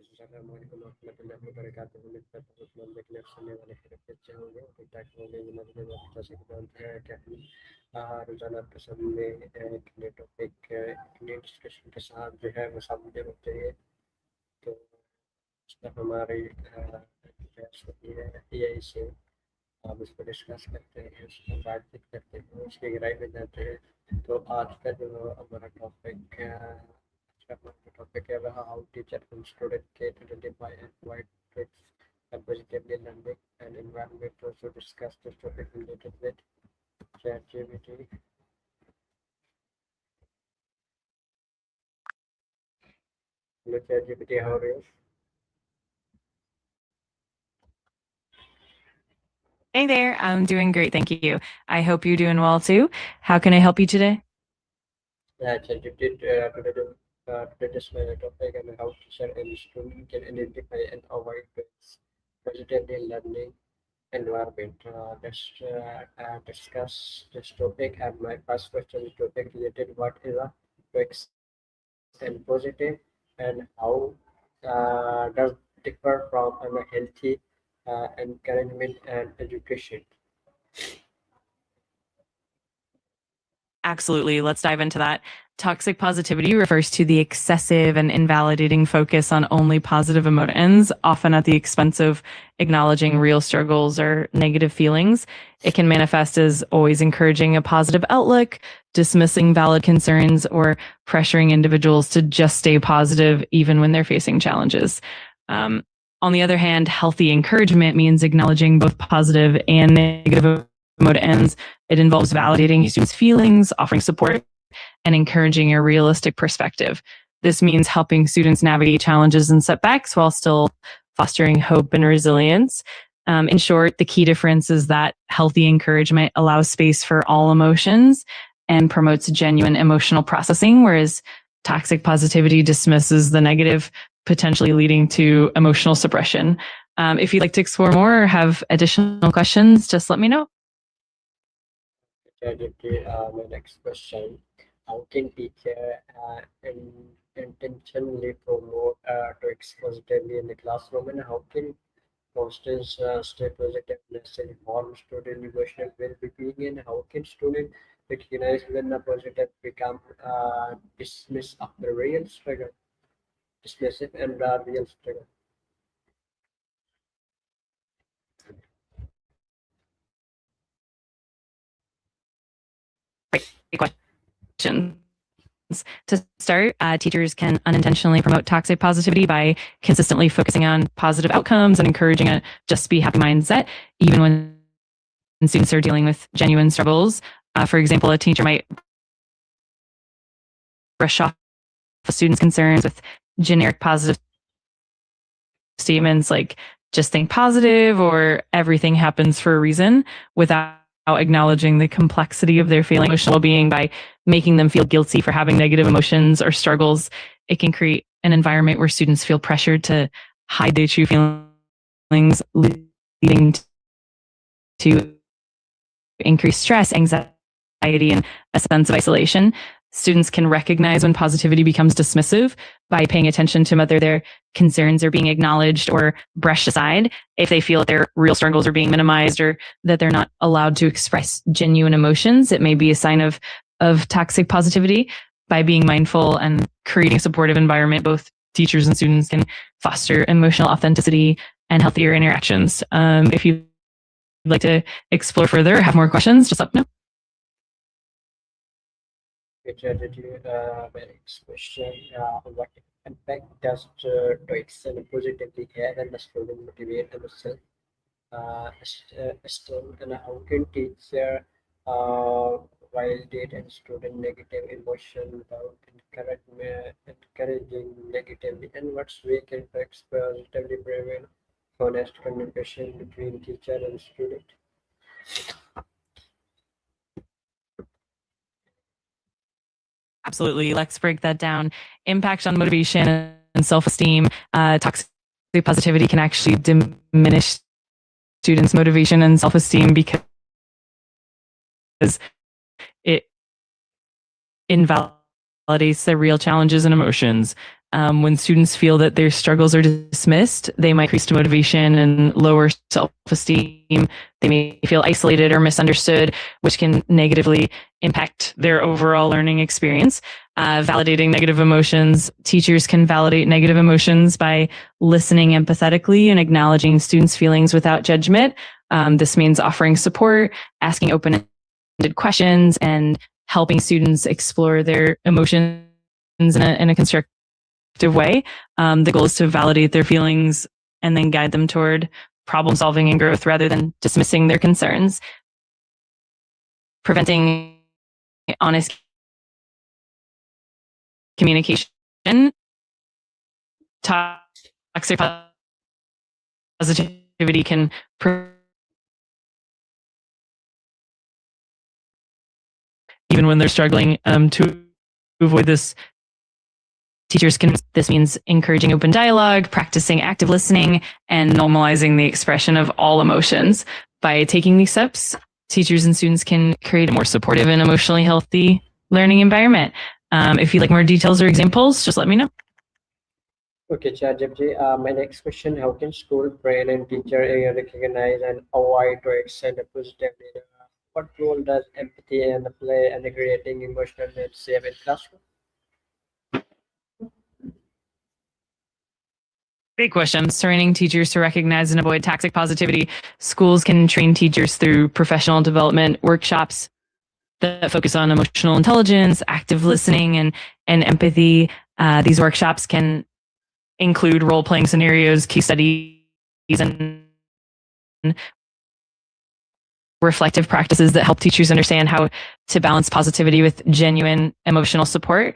अस्सलामुअलैकुम warahmatullahi wabarakatuh। उम्मीद करता हूँ कि हम देखने सुनने वाले खैरियत से होंगे। ठीक ठाक होंगे। जनाब में जैसे कि जानते हैं कि हम रोजाना पसंद में एक नए टॉपिक नए डिस्कशन के साथ जो है वो सामने होते हैं। तो इस पर हमारी बहस होती है यही से हम इसको डिस्कस करते हैं, उस पर बातचीत करते हैं, उसकी गहराई में जाते हैं। तो आज का जो हमारा टॉपिक है वह how teacher and student can identify and avoid threats and positively learning and environment. To also discuss this topic related with ChatGPT. Hello ChatGPT, how are you? Hey there, I'm doing great, thank you. I hope you're doing well too. How can I help you today? ChatGPT today is my topic and how teacher and student can identify and avoid threats positively learning environment. Let's discuss this topic. And my first question is topic related what is a fixed and positive and how does differ from a healthy encouragement and education. Absolutely, let's dive into that. Toxic positivity refers to the excessive and invalidating focus on only positive emotions, often at the expense of acknowledging real struggles or negative feelings. It can manifest as always encouraging a positive outlook, dismissing valid concerns, or pressuring individuals to just stay positive even when they're facing challenges. On the other hand, healthy encouragement means acknowledging both positive and negative emotions. It involves validating students' feelings, offering support, and encouraging a realistic perspective. This means helping students navigate challenges and setbacks while still fostering hope and resilience. In short, the key difference is that healthy encouragement allows space for all emotions and promotes genuine emotional processing, whereas toxic positivity dismisses the negative, potentially leading to emotional suppression. If you'd like to explore more or have additional questions, just let me know. My next question: how can teacher intentionally promote topics positively in the classroom, and how can constants stay positiveness and inform student emotional well-being, and how can student recognize when a positive become dismiss of the real struggle, dismissive and real struggle. Great question. To start, teachers can unintentionally promote toxic positivity by consistently focusing on positive outcomes and encouraging a just be happy mindset, even when students are dealing with genuine struggles. For example, a teacher might brush off a student's concerns with generic positive statements like just think positive or everything happens for a reason without acknowledging the complexity of their feeling emotional well-being. By making them feel guilty for having negative emotions or struggles, it can create an environment where students feel pressured to hide their true feelings, leading to increased stress, anxiety, and a sense of isolation. Students can recognize when positivity becomes dismissive by paying attention to whether their concerns are being acknowledged or brushed aside. If they feel that their real struggles are being minimized or that they're not allowed to express genuine emotions, it may be a sign of toxic positivity. By being mindful and creating a supportive environment, both teachers and students can foster emotional authenticity and healthier interactions. If you'd like to explore further or have more questions, just let me know. My next question: what impact does TOEICs and positively have on the student motivate themselves? Still, and how can teacher validate and student negative emotion without encouraging negatively, and what's way can TOEICs positively prevent honest communication between teacher and student? Absolutely. Let's break that down. Impact on motivation and self-esteem. Toxic positivity can actually diminish students' motivation and self-esteem because it invalidates their real challenges and emotions. When students feel that their struggles are dismissed, they might increase motivation and lower self-esteem. They may feel isolated or misunderstood, which can negatively impact their overall learning experience. Validating negative emotions. Teachers can validate negative emotions by listening empathetically and acknowledging students' feelings without judgment. This means offering support, asking open-ended questions, and helping students explore their emotions in a constructive way. The goal is to validate their feelings and then guide them toward problem solving and growth rather than dismissing their concerns. Preventing honest communication. Toxic positivity can even when they're struggling. To avoid this, this means encouraging open dialogue, practicing active listening, and normalizing the expression of all emotions. By taking these steps, teachers and students can create a more supportive and emotionally healthy learning environment. If you'd like more details or examples, just let me know. Okay, ChatGPT. My next question: how can school, parent, and teacher recognize and avoid to extend a positive leader? What role does empathy and play in creating emotional and safe in classroom? Great questions. Training teachers to recognize and avoid toxic positivity. Schools can train teachers through professional development workshops that focus on emotional intelligence, active listening, and empathy. These workshops can include role-playing scenarios, case studies, and reflective practices that help teachers understand how to balance positivity with genuine emotional support.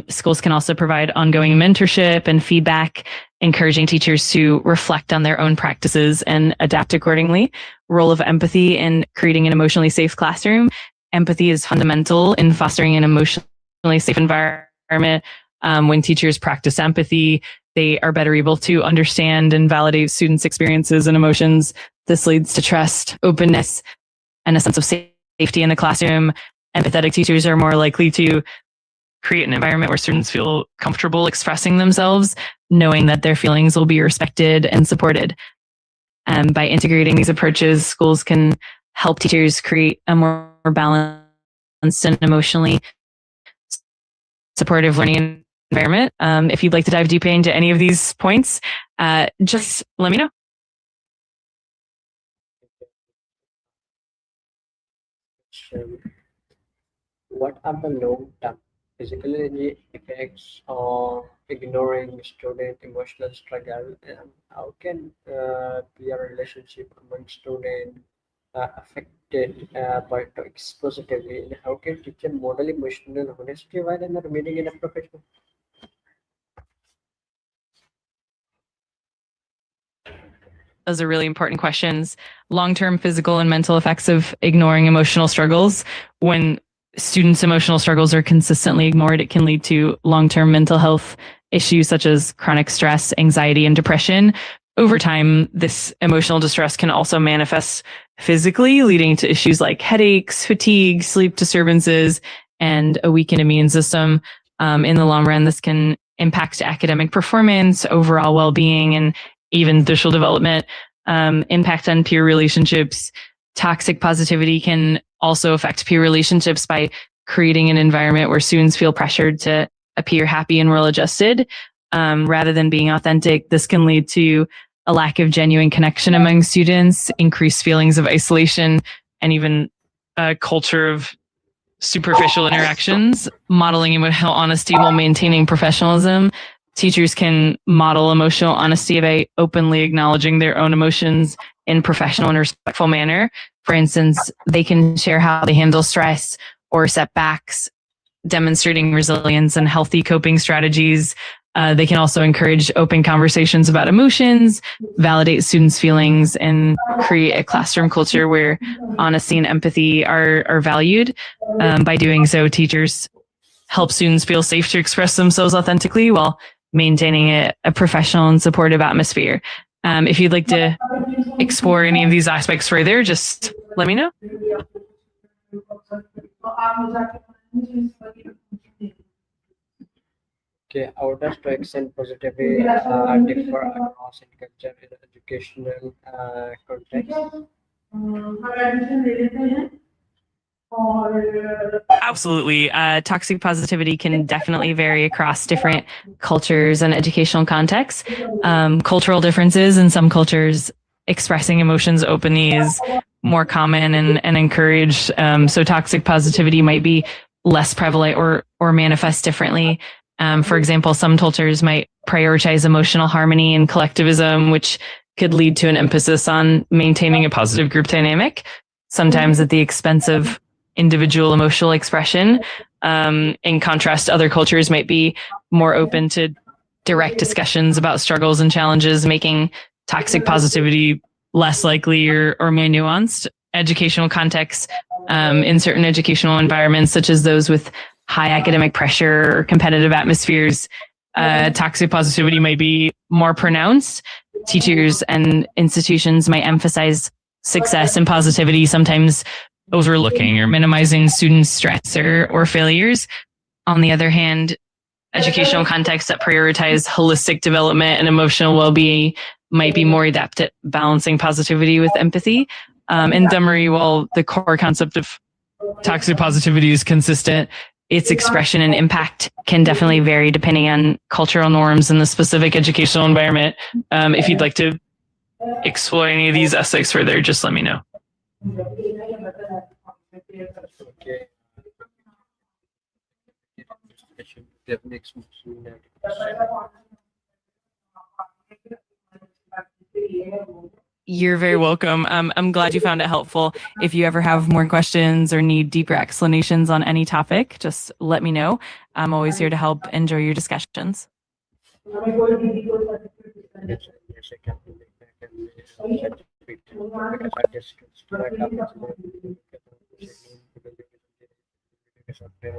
Schools can also provide ongoing mentorship and feedback, encouraging teachers to reflect on their own practices and adapt accordingly. Role of empathy in creating an emotionally safe classroom. Empathy is fundamental in fostering an emotionally safe environment. When teachers practice empathy, they are better able to understand and validate students' experiences and emotions. This leads to trust, openness, and a sense of safety in the classroom. Empathetic teachers are more likely to create an environment where students feel comfortable expressing themselves, knowing that their feelings will be respected and supported. By integrating these approaches, schools can help teachers create a more balanced and emotionally supportive learning environment. If you'd like to dive deeper into any of these points, just let me know. What are the long-term physical effects of ignoring student emotional struggle, and how can peer relationship among students affected by toxic positively, and how can teacher model emotional honesty while in remaining in a professional? Those are really important questions. Long-term physical and mental effects of ignoring emotional struggles. When students' emotional struggles are consistently ignored, it can lead to long-term mental health issues such as chronic stress, anxiety, and depression. Over time, this emotional distress can also manifest physically, leading to issues like headaches, fatigue, sleep disturbances, and a weakened immune system. In the long run, this can impact academic performance, overall well-being, and even social development. Impact on peer relationships. Toxic positivity can also affect peer relationships by creating an environment where students feel pressured to appear happy and well-adjusted rather than being authentic. This can lead to a lack of genuine connection among students, increased feelings of isolation, and even a culture of superficial interactions. Modeling emotional honesty while maintaining professionalism. Teachers can model emotional honesty by openly acknowledging their own emotions in professional and respectful manner. For instance, they can share how they handle stress or setbacks, demonstrating resilience and healthy coping strategies. They can also encourage open conversations about emotions, validate students' feelings, and create a classroom culture where honesty and empathy are valued. By doing so, teachers help students feel safe to express themselves authentically while maintaining a professional and supportive atmosphere. If you'd like to explore any of these aspects further, just let me know. Okay, how does to accent positivity differ across in culture and educational context? Absolutely. Toxic positivity can definitely vary across different cultures and educational contexts. Cultural differences in some cultures, expressing emotions openly is more common and encouraged. So toxic positivity might be less prevalent or manifest differently. For example, some cultures might prioritize emotional harmony and collectivism, which could lead to an emphasis on maintaining a positive group dynamic, sometimes at the expense of individual emotional expression. In contrast, other cultures might be more open to direct discussions about struggles and challenges, making toxic positivity less likely or more nuanced. Educational contexts in certain educational environments, such as those with high academic pressure or competitive atmospheres, toxic positivity might be more pronounced. Teachers and institutions might emphasize success and positivity, sometimes overlooking or minimizing students' stress or failures. On the other hand, educational contexts that prioritize holistic development and emotional well-being might be more adept at balancing positivity with empathy. In summary, while the core concept of toxic positivity is consistent, its expression and impact can definitely vary depending on cultural norms and the specific educational environment. If you'd like to explore any of these aspects further, just let me know. Okay. Discussion that makes me soon have a question. You're very welcome. I'm glad you found it helpful. If you ever have more questions or need deeper explanations on any topic, just let me know. I'm always here to help. Enjoy your discussions. Yes, yes, I can make back and certificate because I discussed that happens because of the